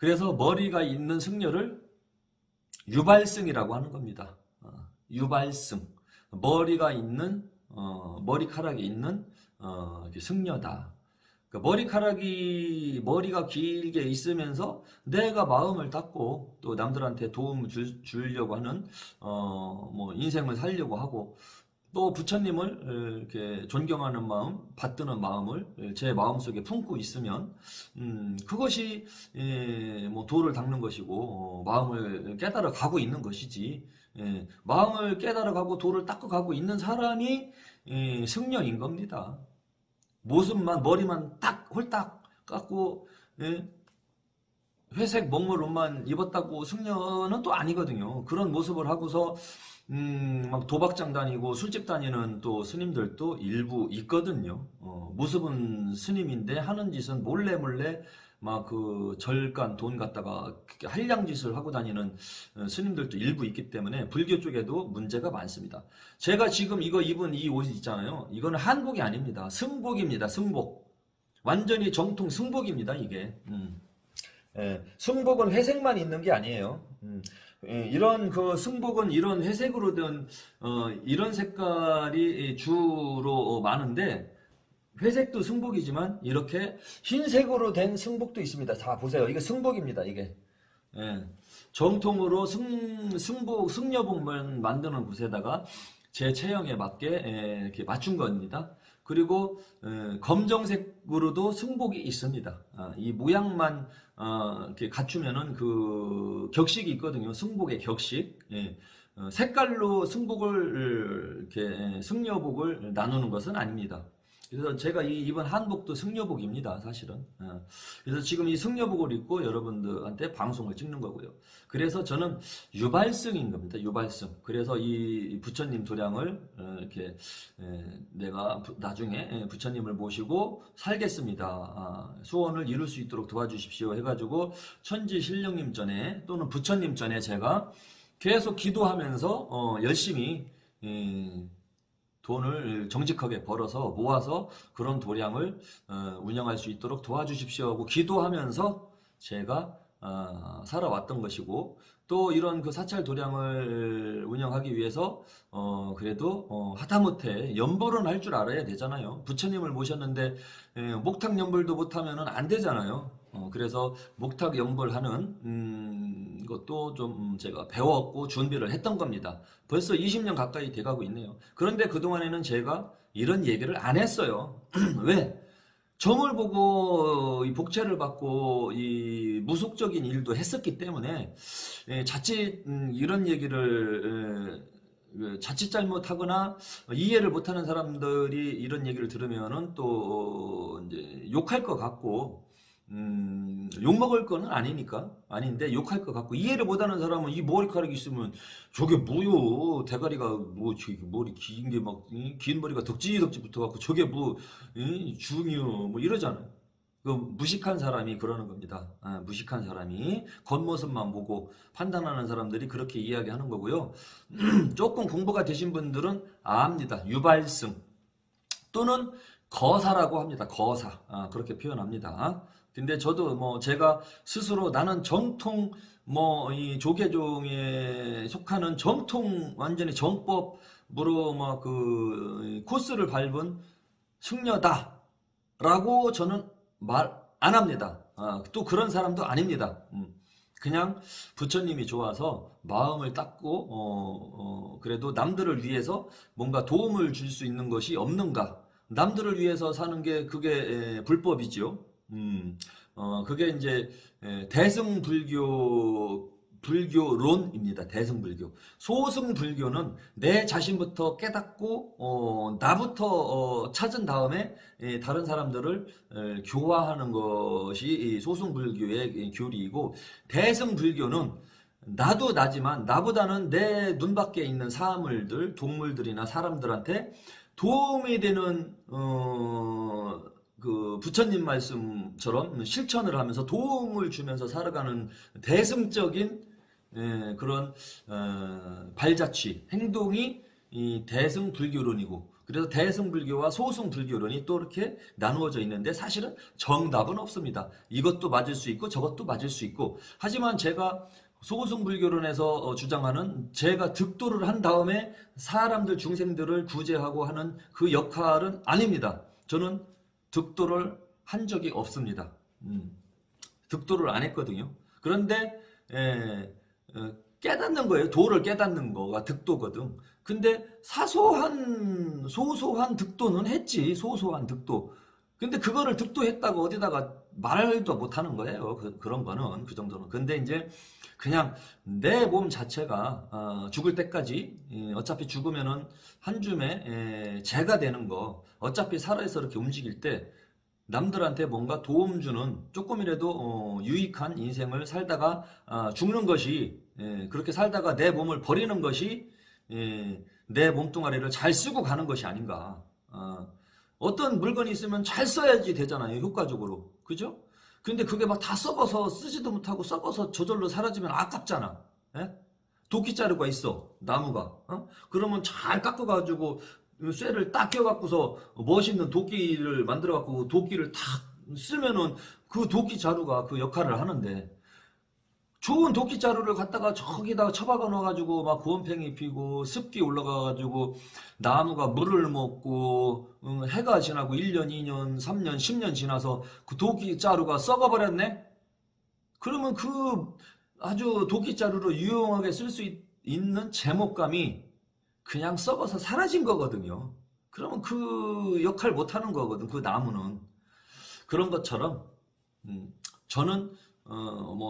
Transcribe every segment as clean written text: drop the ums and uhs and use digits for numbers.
그래서 머리가 있는 승려를 유발승이라고 하는 겁니다. 유발승. 머리가 있는, 머리카락이 있는, 승려다. 그러니까 머리가 길게 있으면서 내가 마음을 닦고 또 남들한테 도움을 주려고 하는, 뭐, 인생을 살려고 하고 또 부처님을 이렇게 존경하는 마음, 받드는 마음을 제 마음속에 품고 있으면, 그것이, 뭐, 도를 닦는 것이고, 마음을 깨달아 가고 있는 것이지, 마음을 깨달아 가고 도를 닦아 가고 있는 사람이, 승려인 겁니다. 모습만, 머리만 딱, 홀딱 깎고, 회색 먹물 옷만 입었다고 승려는 또 아니거든요. 그런 모습을 하고서 막 도박장 다니고 술집 다니는 또 스님들도 일부 있거든요. 모습은 스님인데 하는 짓은 몰래 막 그 절간 돈 갖다가 한량 짓을 하고 다니는 스님들도 일부 있기 때문에 불교 쪽에도 문제가 많습니다. 제가 지금 이거 입은 이 옷 있잖아요. 이거는 한복이 아닙니다. 승복입니다. 승복. 완전히 정통 승복입니다. 이게. 승복은 회색만 있는 게 아니에요. 이런 그 승복은 이런 회색으로 된 이런 색깔이 주로 많은데, 회색도 승복이지만 이렇게 흰색으로 된 승복도 있습니다. 자 보세요. 이게 승복입니다. 이게 정통으로 승려복만 만드는 곳에다가 제 체형에 맞게 이렇게 맞춘 겁니다. 그리고 검정색으로도 승복이 있습니다. 이 모양만 이렇게 갖추면은 그 격식이 있거든요. 승복의 격식. 색깔로 승복을 이렇게 승려복을 나누는 것은 아닙니다. 그래서 제가 이 입은 한복도 승려복입니다, 사실은. 그래서 지금 이 승려복을 입고 여러분들한테 방송을 찍는 거고요. 그래서 저는 유발승인 겁니다, 유발승. 그래서 이 부처님 도량을 이렇게 내가 나중에 부처님을 모시고 살겠습니다. 소원을 이룰 수 있도록 도와주십시오 해가지고 천지신령님 전에 또는 부처님 전에 제가 계속 기도하면서 열심히 돈을 정직하게 벌어서 모아서 그런 도량을 운영할 수 있도록 도와주십시오 하고 기도하면서 제가 살아왔던 것이고, 또 이런 그 사찰 도량을 운영하기 위해서 그래도 하다못해 연불은 할 줄 알아야 되잖아요. 부처님을 모셨는데 목탁 연불도 못하면 안 되잖아요. 그래서 목탁 연불하는 것도 좀 제가 배웠고 준비를 했던 겁니다. 벌써 20년 가까이 돼가고 있네요. 그런데 그동안에는 제가 이런 얘기를 안 했어요. 왜? 점을 보고 이 복채를 받고 이 무속적인 일도 했었기 때문에 자칫 이런 얘기를 자칫 잘못하거나 이해를 못하는 사람들이 이런 얘기를 들으면은 또 이제 욕할 것 같고, 욕먹을 거는 아닌데 욕할 것 같고, 이해를 못하는 사람은 이 머리카락이 있으면 저게 뭐요, 대가리가 뭐 저기 머리 긴 게 막 긴 머리가 덕지 붙어갖고 저게 뭐 중이요 뭐 이러잖아요. 그 무식한 사람이 그러는 겁니다. 무식한 사람이 겉모습만 보고 판단하는 사람들이 그렇게 이야기하는 거고요. 조금 공부가 되신 분들은 압니다. 유발승 또는 거사라고 합니다. 거사. 그렇게 표현합니다. 근데 저도 뭐 제가 스스로 나는 정통 뭐 이 조계종에 속하는 정통 완전히 정법으로 뭐 그 코스를 밟은 승려다라고 저는 말 안 합니다. 또 그런 사람도 아닙니다. 그냥 부처님이 좋아서 마음을 닦고 그래도 남들을 위해서 뭔가 도움을 줄 수 있는 것이 없는가? 남들을 위해서 사는 게 그게 불법이죠. 그게 이제 불교론입니다. 대승불교. 소승불교는 내 자신부터 깨닫고 나부터 찾은 다음에 다른 사람들을 교화하는 것이 소승불교의 교리이고, 대승불교는 나도 나지만 나보다는 내 눈밖에 있는 사물들, 동물들이나 사람들한테 도움이 되는 그 부처님 말씀처럼 실천을 하면서 도움을 주면서 살아가는 대승적인 그런 발자취 행동이 이 대승불교론이고, 그래서 대승불교와 소승불교론이 또 이렇게 나누어져 있는데 사실은 정답은 없습니다. 이것도 맞을 수 있고 저것도 맞을 수 있고. 하지만 제가 소승불교론에서 주장하는 제가 득도를 한 다음에 사람들 중생들을 구제하고 하는 그 역할은 아닙니다. 저는 득도를 한 적이 없습니다. 득도를 안 했거든요. 그런데 깨닫는 거예요. 도를 깨닫는 거가 득도거든. 근데 소소한 득도는 했지. 소소한 득도. 근데 그거를 득도했다고 어디다가 말도 못 하는 거예요. 그런 거는, 그 정도는. 근데 이제 그냥 내 몸 자체가 죽을 때까지 어차피 죽으면은 한 줌에 재가 되는 거, 어차피 살아서 이렇게 움직일 때 남들한테 뭔가 도움 주는 조금이라도 유익한 인생을 살다가 죽는 것이, 그렇게 살다가 내 몸을 버리는 것이 내 몸뚱아리를 잘 쓰고 가는 것이 아닌가. 어떤 물건이 있으면 잘 써야지 되잖아요. 효과적으로. 그죠? 근데 그게 막 다 썩어서 쓰지도 못하고 썩어서 저절로 사라지면 아깝잖아. 예? 도끼자루가 있어. 나무가. 그러면 잘 깎아가지고 쇠를 딱 껴갖고서 멋있는 도끼를 만들어갖고 도끼를 탁 쓰면은 그 도끼자루가 그 역할을 하는데, 좋은 도끼자루를 갖다가 저기다가 처박아 놔가지고 막 곰팡이 피고 습기 올라가가지고 나무가 물을 먹고 해가 지나고 1년, 2년, 3년, 10년 지나서 그 도끼자루가 썩어버렸네? 그러면 그 아주 도끼자루로 유용하게 쓸 수 있는 제목감이 그냥 썩어서 사라진 거거든요. 그러면 그 역할 못하는 거거든, 그 나무는. 그런 것처럼 저는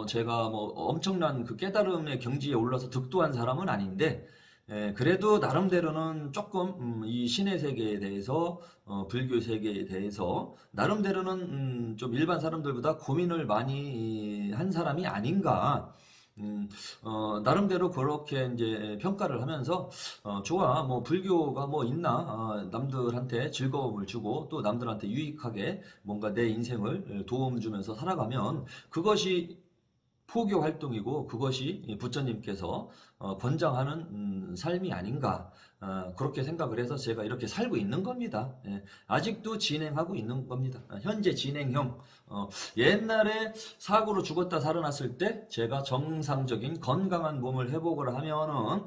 제가 엄청난 그 깨달음의 경지에 올라서 득도한 사람은 아닌데, 그래도 나름대로는 조금 이 신의 세계에 대해서, 불교 세계에 대해서 나름대로는 좀 일반 사람들보다 고민을 많이 한 사람이 아닌가. 나름대로 그렇게 이제 평가를 하면서, 좋아, 불교가 있나, 남들한테 즐거움을 주고 또 남들한테 유익하게 뭔가 내 인생을 도움 주면서 살아가면 그것이 포교 활동이고 그것이 부처님께서 권장하는 삶이 아닌가, 그렇게 생각을 해서 제가 이렇게 살고 있는 겁니다. 아직도 진행하고 있는 겁니다. 현재 진행형. 옛날에 사고로 죽었다 살아났을 때 제가 정상적인 건강한 몸을 회복을 하면은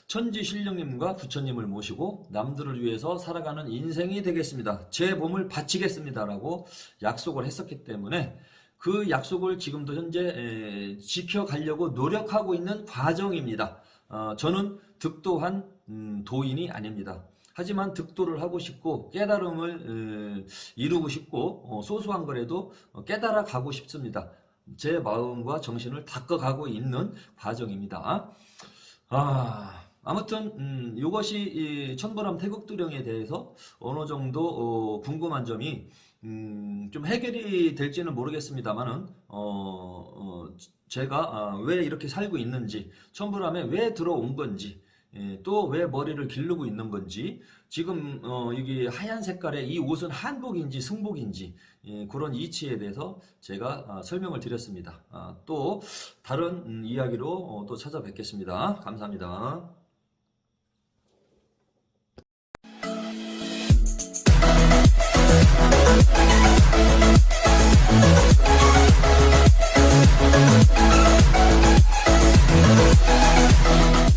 천지신령님과 부처님을 모시고 남들을 위해서 살아가는 인생이 되겠습니다. 제 몸을 바치겠습니다라고 약속을 했었기 때문에 그 약속을 지금도 현재 지켜가려고 노력하고 있는 과정입니다. 저는 득도한 도인이 아닙니다. 하지만 득도를 하고 싶고 깨달음을 이루고 싶고 소소한 거라도 깨달아 가고 싶습니다. 제 마음과 정신을 닦아가고 있는 과정입니다. 아무튼 이것이 이 천보람 태극도령에 대해서 어느 정도 궁금한 점이 좀 해결이 될지는 모르겠습니다만은 제가 왜 이렇게 살고 있는지, 천부람에 왜 들어온 건지, 또 왜 머리를 기르고 있는 건지, 지금 여기 하얀 색깔의 이 옷은 한복인지 승복인지, 그런 이치에 대해서 제가 설명을 드렸습니다. 또 다른 이야기로 또 찾아뵙겠습니다. 감사합니다.